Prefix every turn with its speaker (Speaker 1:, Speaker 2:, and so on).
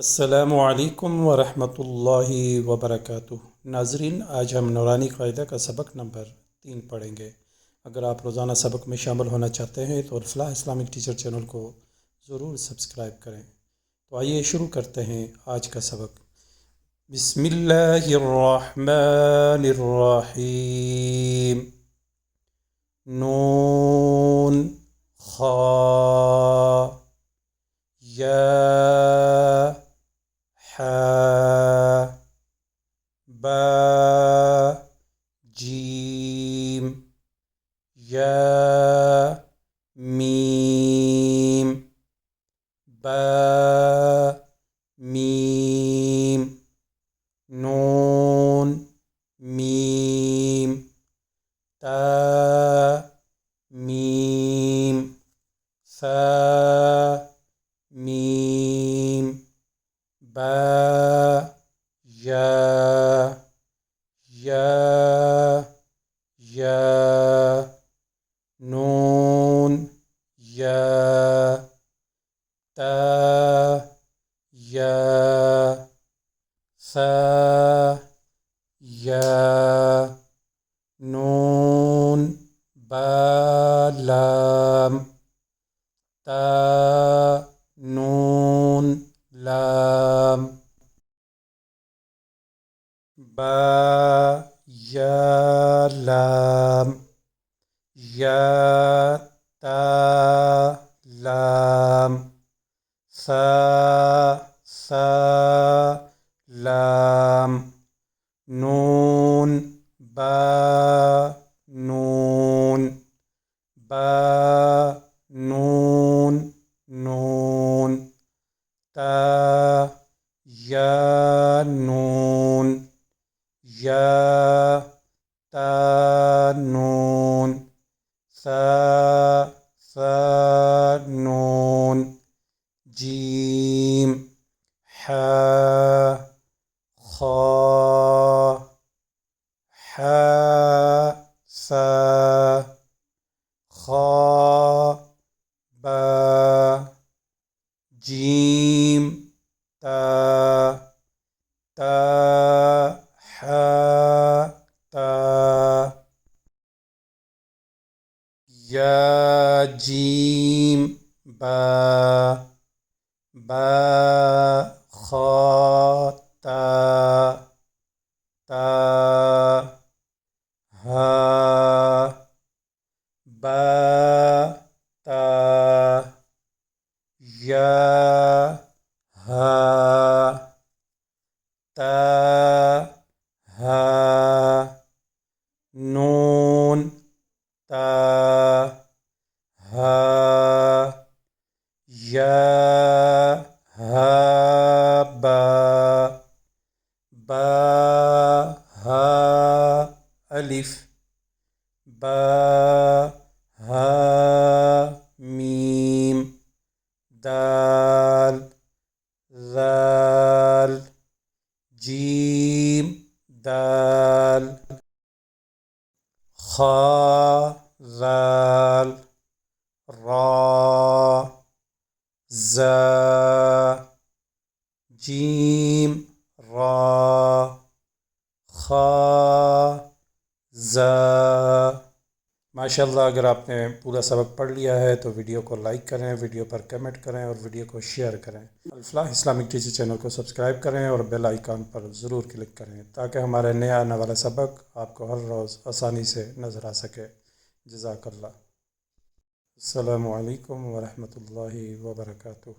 Speaker 1: अस्सलामु अलैकुम वरहमतुल्लाहि वबरकातुह। नाज़रीन, आज हम नूरानी क़ायदा का सबक नंबर 3 पढ़ेंगे। अगर आप रोज़ाना सबक में शामिल होना चाहते हैं तो अल-फ़लाह इस्लामिक टीचर चैनल को ज़रूर सब्सक्राइब करें। तो आइए शुरू करते हैं आज का सबक। बिस्मिल्लाहिर्रहमानिर्रहीम। नून खा या हा बा जीम या मीम बा मीम नून मीम ता मीम सा मीम बा या नून या ता या सा या नून बा लाम ता नून लाम बा या लाम या ता लाम सा लाम नून बा नून बा नून नून ता या नून या ता नून सा नून जीम हा खा हा सा खा बा जीम ता ता हा ता या जीम बा बा खा ता ता हा बा ता या हा ता हा नून ता हा या हा बा बा हा अलिफ बा हा मीम दाल ज़ाल जीम दाल खा ज़ाल रा ज़ा जीम रा खा ज़ा। माशाल्लाह, अगर आपने पूरा सबक पढ़ लिया है तो वीडियो को लाइक करें, वीडियो पर कमेंट करें और वीडियो को शेयर करें। अल-फ़लाह इस्लामिक टीचर चैनल को सब्सक्राइब करें और बेल आइकन पर ज़रूर क्लिक करें ताकि हमारे नया आने वाला सबक आपको हर रोज़ आसानी से नज़र आ सके। जज़ाकल्लाह। अस्सलामु अलैकुम वरहमतुल्लाहि वबरकातुह।